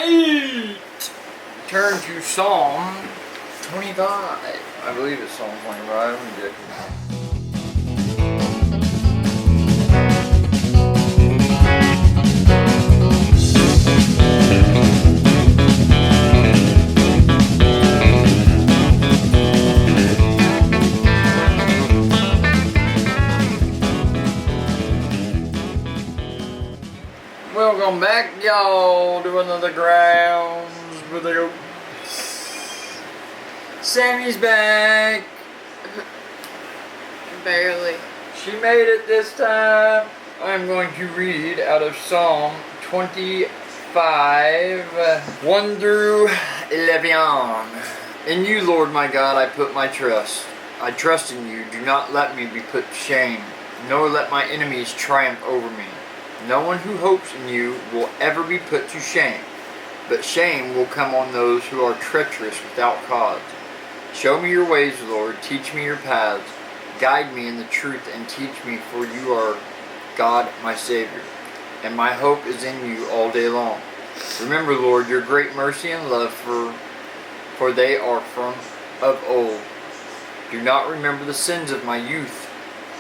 right. Turn to Psalm 25. I believe it's Psalm 25. Let me get it. Welcome back, y'all, to another Grounds with the Goats. Sammie's back. Barely. She made it this time. I'm going to read out of Psalm 25, 1 through 11. In you, Lord my God, I put my trust. I trust in you. Do not let me be put to shame, nor let my enemies triumph over me. No one who hopes in you will ever be put to shame, but shame will come on those who are treacherous without cause. Show me your ways, Lord, teach me your paths. Guide me in the truth and teach me, for you are God my Savior, and my hope is in you all day long. Remember, Lord, your great mercy and love, for they are from of old. Do not remember the sins of my youth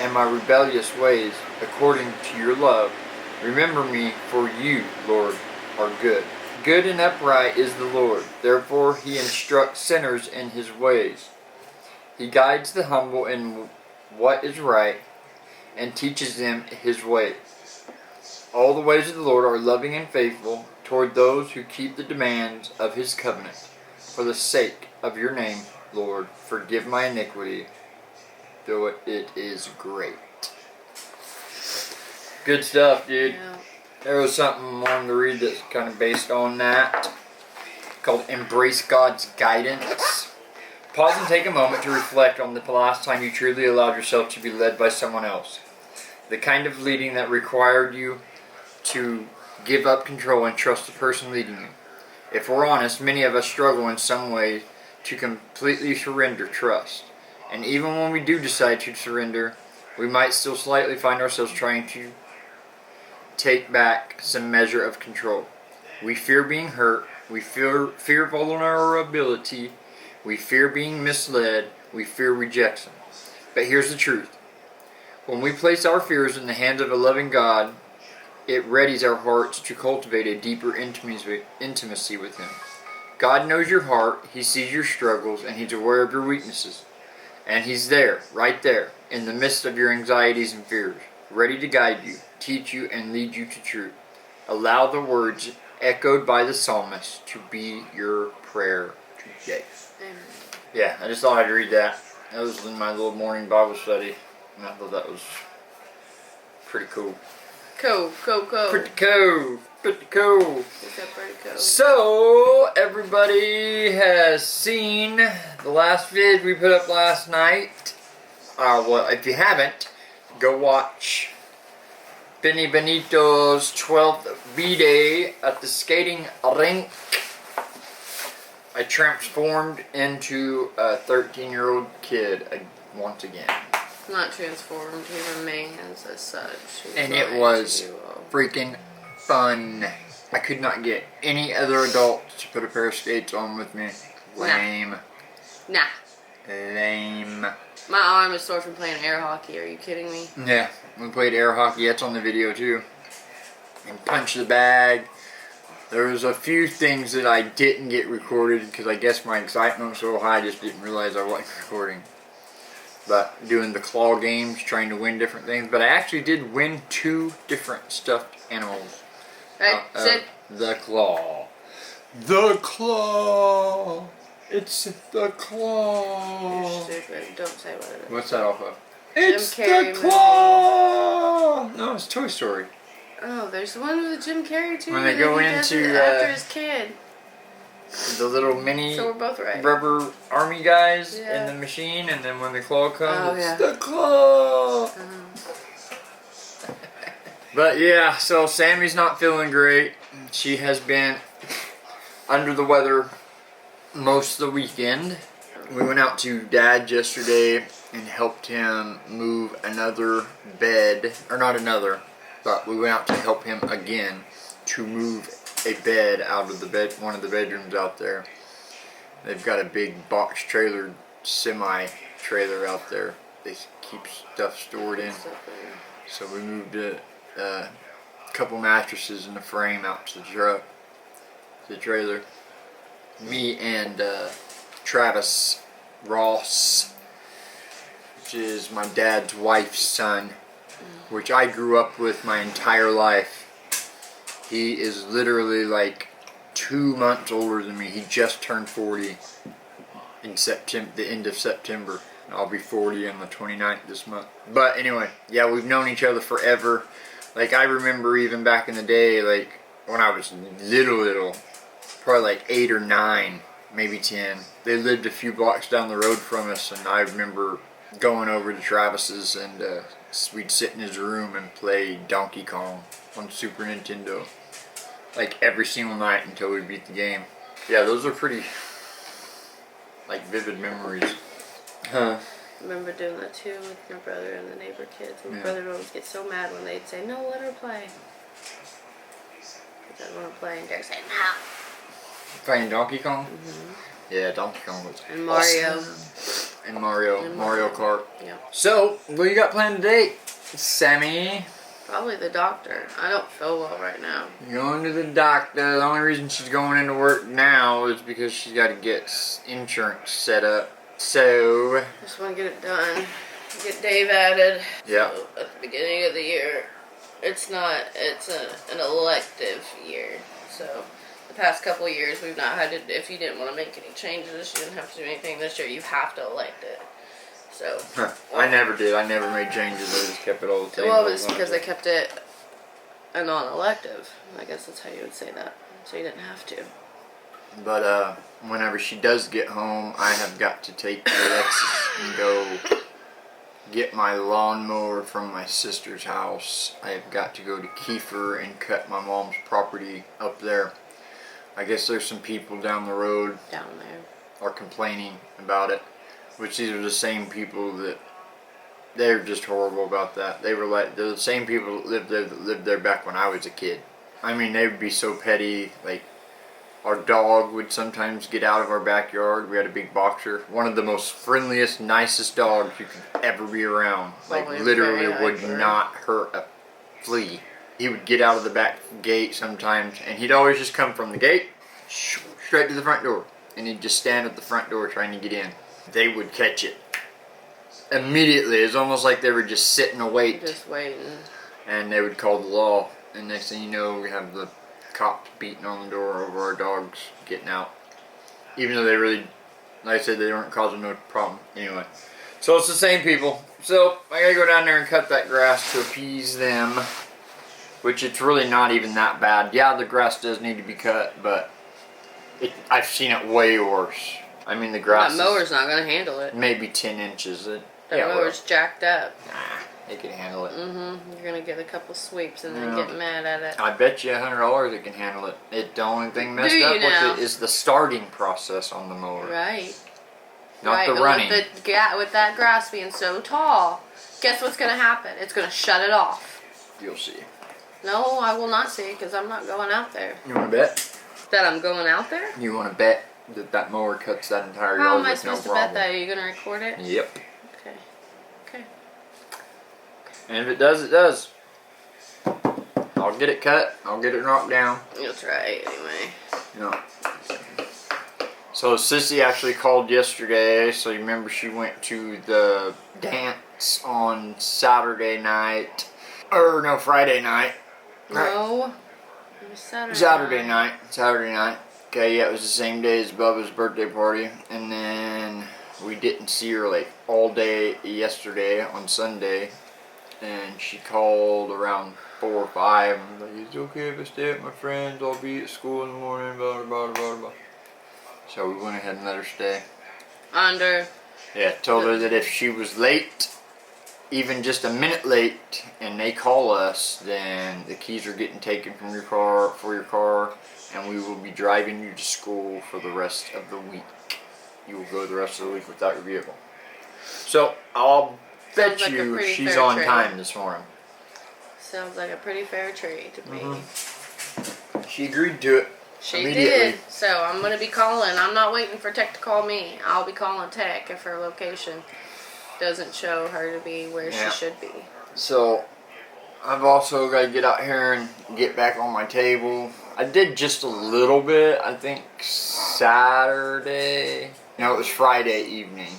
and my rebellious ways. According to your love, remember me, for you, Lord, are good. Good and upright is the Lord. Therefore he instructs sinners in his ways. He guides the humble in what is right and teaches them his ways. All the ways of the Lord are loving and faithful toward those who keep the demands of his covenant. For the sake of your name, Lord, forgive my iniquity, though it is great. Good stuff, dude. Yeah. There was something I wanted to read that's kind of based on that, called Embrace God's Guidance. Pause and take a moment to reflect on the last time you truly allowed yourself to be led by someone else. The kind of leading that required you to give up control and trust the person leading you. If we're honest, many of us struggle in some way to completely surrender trust. And even when we do decide to surrender, we might still slightly find ourselves trying to take back some measure of control. We fear being hurt. We fear vulnerability. We fear being misled. We fear rejection. But here's the truth. When we place our fears in the hands of a loving God, it readies our hearts to cultivate a deeper intimacy with Him. God knows your heart. He sees your struggles, and He's aware of your weaknesses. And He's there, right there, in the midst of your anxieties and fears, ready to guide you, teach you, and lead you to truth. Allow the words echoed by the psalmist to be your prayer today. Amen. Yeah, I just thought I'd read that. That was in my little morning Bible study, and I thought that was pretty cool. Cool. Pretty cool. Is that pretty cool? So, everybody has seen the last vid we put up last night. Well, if you haven't, go watch Benny Benito's 12th B-Day at the skating rink. I transformed into a 13-year-old kid once again. Not transformed. He remains as such. And it was freaking fun. I could not get any other adult to put a pair of skates on with me. Lame. Nah. Lame. My arm is sore from playing air hockey. Are you kidding me? Yeah, we played air hockey. That's on the video too. And punch the bag. There was a few things that I didn't get recorded because I guess my excitement was so high I just didn't realize I wasn't recording. But doing the claw games, trying to win different things. But I actually did win 2 different stuffed animals. Right, sit. The claw. The claw. It's the claw. You're stupid. Don't say what it is. What's that off of? It's Carrey the claw. No, it's Toy Story. Oh, there's the one with Jim Carrey too. When they go into after his kid. The little mini So we're both right. rubber army guys in the machine, and then when the claw comes, it's the claw. But yeah, so Sammie's not feeling great. She has been under the weather most of the weekend. We went out to Dad's yesterday and helped him move another bed, or not another, but we went out to help him again to move a bed out of one of the bedrooms out there. They've got a big box trailer, semi trailer out there. They keep stuff stored in. So we moved a couple mattresses and a frame out to the truck, the trailer. Me and Travis Ross, which is my dad's wife's son, which I grew up with my entire life. He is literally like 2 months older than me. He just turned 40 in September, the end of September. I'll be 40 on the 29th this month. But anyway, yeah, we've known each other forever. Like, I remember even back in the day, like, when I was little, probably like 8 or 9, maybe 10. They lived a few blocks down the road from us, and I remember going over to Travis's, and we'd sit in his room and play Donkey Kong on Super Nintendo. Like, every single night until we beat the game. Yeah, those are pretty, like, vivid memories. Huh. I remember doing that too with my brother and the neighbor kids. My brother would always get so mad when they'd say, "No, let her play." Because I want to play, and Derek said, "No." Playing Donkey Kong? Yeah, Donkey Kong was And Mario. awesome. And Mario Kart. Yeah. So, what you got planned today, Sammie? Probably the doctor. I don't feel well right now. Going to the doctor. The only reason she's going into work now is because she's got to get insurance set up. So, Just want to get it done. Get Dave added. Yeah. So at the beginning of the year, it's an elective year. So the past couple of years, we've not had to, if you didn't want to make any changes, you didn't have to do anything this year, you have to elect it. So. I never did. I never made changes. I just kept it all the same. Well, it's because they kept it a non-elective. I guess that's how you would say that. So you didn't have to. But whenever she does get home, I have got to take Alexis and go get my lawnmower from my sister's house. I have got to go to Kiefer and cut my mom's property up there. I guess there's some people down the road Down there. are complaining about it, which these are the same people that they're just horrible about that. They're the same people that lived there back when I was a kid. I mean, they would be so petty. Like, our dog would sometimes get out of our backyard. We had a big boxer. One of the most friendliest, nicest dogs you could ever be around. Like, Probably literally very would hyper. not hurt a flea. He would get out of the back gate sometimes, and he'd always just come from the gate, straight to the front door. And he'd just stand at the front door trying to get in. They would catch it immediately. It's almost like they were just sitting a wait. Just waiting. And they would call the law. And next thing you know, we have the cops beating on the door over our dogs getting out. Even though they really, like I said, they weren't causing no problem. Anyway. So it's the same people. So I gotta go down there and cut that grass to appease them. Which it's really not even that bad. Yeah, the grass does need to be cut, but I've seen it way worse. I mean, the grass That mower's not going to handle it. maybe 10 inches. That mower's jacked up. Nah, it can handle it. You're going to get a couple sweeps and then Yeah. get mad at it. I bet you $100 it can handle it. The only thing messed you up now? with it is the starting process on the mower. Right. Not right. the but running. With that grass being so tall, guess what's going to happen? It's going to shut it off. You'll see. No, I will not see because I'm not going out there. You want to bet? That I'm going out there? You want to bet that mower cuts that entire How yard am I with no supposed to problem? bet that? Are you going to record it? Yep. Okay. Okay. And if it does, it does. I'll get it cut. I'll get it knocked down. That's right, anyway. No. So Sissy actually called yesterday. So you remember she went to the dance on Saturday night. Or no, Friday night. No. It was Saturday. Saturday night. Okay, yeah, it was the same day as Bubba's birthday party. And then we didn't see her like all day yesterday on Sunday. And she called around 4 or 5. And was like, it's okay if I stay at my friend's. I'll be at school in the morning. Blah, blah, blah, blah, blah. So we went ahead and let her stay. Yeah, told her that if she was late, even just a minute late, and they call us, then the keys are getting taken from your car, and we will be driving you to school for the rest of the week. You will go the rest of the week without your vehicle. So I'll bet Sounds like a you pretty she's fair on trade. time this morning. Sounds like a pretty fair trade to me. She agreed to it. She immediately. did. So I'm going to be calling. I'm not waiting for Tech to call me. I'll be calling Tech if her location doesn't show her to be where she should be. So I've also got to get out here and get back on my table. I did just a little bit. I think Saturday. No, it was Friday evening.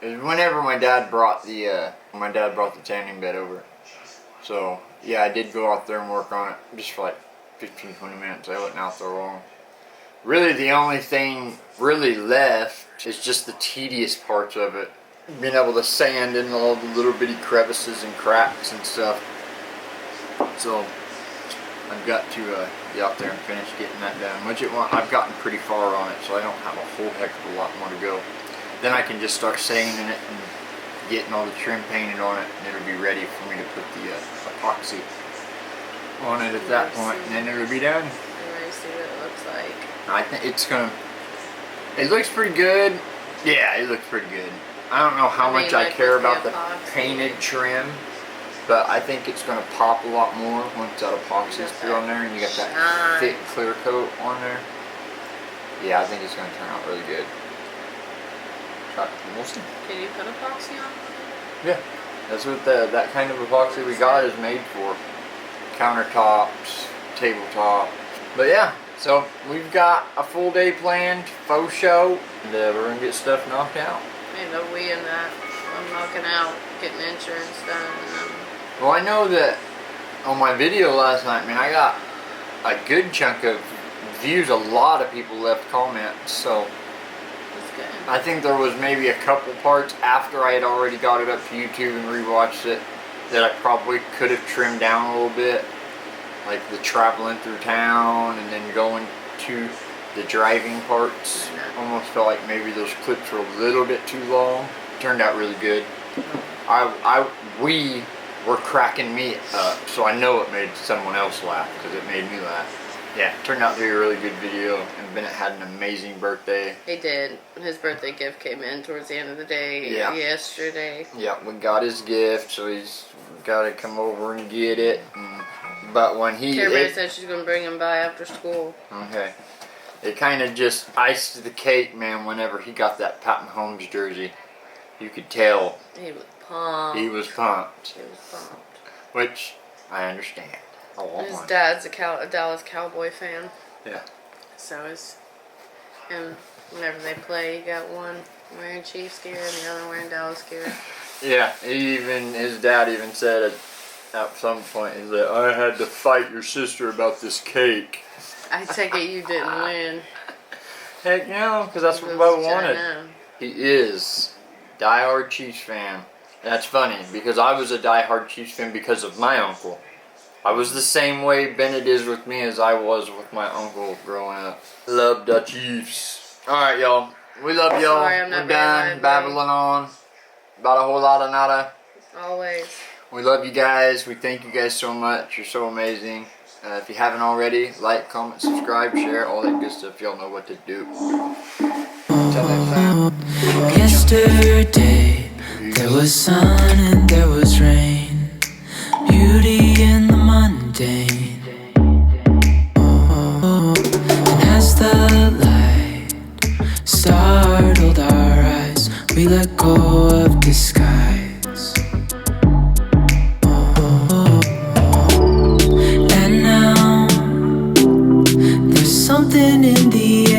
It was whenever my dad brought the tanning bed over. So yeah, I did go out there and work on it just for like 15-20 minutes. I wasn't out there long. Really, the only thing really left is just the tedious parts of it. Being able to sand in all the little bitty crevices and cracks and stuff. So I've got to get out there and finish getting that done. I've gotten pretty far on it, so I don't have a whole heck of a lot more to go. Then I can just start sanding it and getting all the trim painted on it, and it'll be ready for me to put the epoxy on it at that point, and then it'll be done. You ready to see what it looks like? I think it looks pretty good. Yeah, it looks pretty good. I don't know how much I care about the painted trim, but I think it's going to pop a lot more once that epoxy is put on there and you got that thick clear coat on there. Yeah, I think it's going to turn out really good. We'll see. Can you put epoxy on? Yeah, that's what that kind of epoxy we got is made for. Countertops, tabletop. But yeah, so we've got a full day planned, faux show, and we're going to get stuff knocked out. I'm knocking out, getting insurance done. Well, I know that on my video last night, man, I got a good chunk of views. A lot of people left comments, so that's good. I think there was maybe a couple parts after I had already got it up to YouTube and rewatched it that I probably could have trimmed down a little bit, like the traveling through town and then going to the driving parts. Almost felt like maybe those clips were a little bit too long. Turned out really good. We were cracking me up, so I know it made someone else laugh because it made me laugh. Yeah, it turned out to be a really good video, and Bennett had an amazing birthday. He did. His birthday gift came in towards the end of the day yesterday. Yeah, we got his gift, so he's got to come over and get it. But when Carrie said she's going to bring him by after school. Okay. It kind of just iced the cake, man, whenever he got that Pat Mahomes jersey. You could tell. He was pumped. He was pumped. He was pumped. Which, I understand. His dad's a Dallas Cowboy fan. Yeah. So and whenever they play, you got one wearing Chiefs gear and the other wearing Dallas gear. Yeah, his dad even said at some point, he's like, I had to fight your sister about this cake. I take it you didn't win. Heck no, because that's what Bubba wanted. He is diehard Chiefs fan. That's funny, because I was a diehard Chiefs fan because of my uncle. I was the same way Bennett is with me as I was with my uncle growing up. Love the Chiefs. Alright, y'all. We love y'all. We're done babbling on about a whole lot of nada. Always. We love you guys. We thank you guys so much. You're so amazing. If you haven't already, like, comment, subscribe, share, all that good stuff. Y'all know what to do. Until next time. Yesterday, there was sun and there was rain. Beauty in the mundane. And as the light startled our eyes, we let go of disguise. And now there's something in the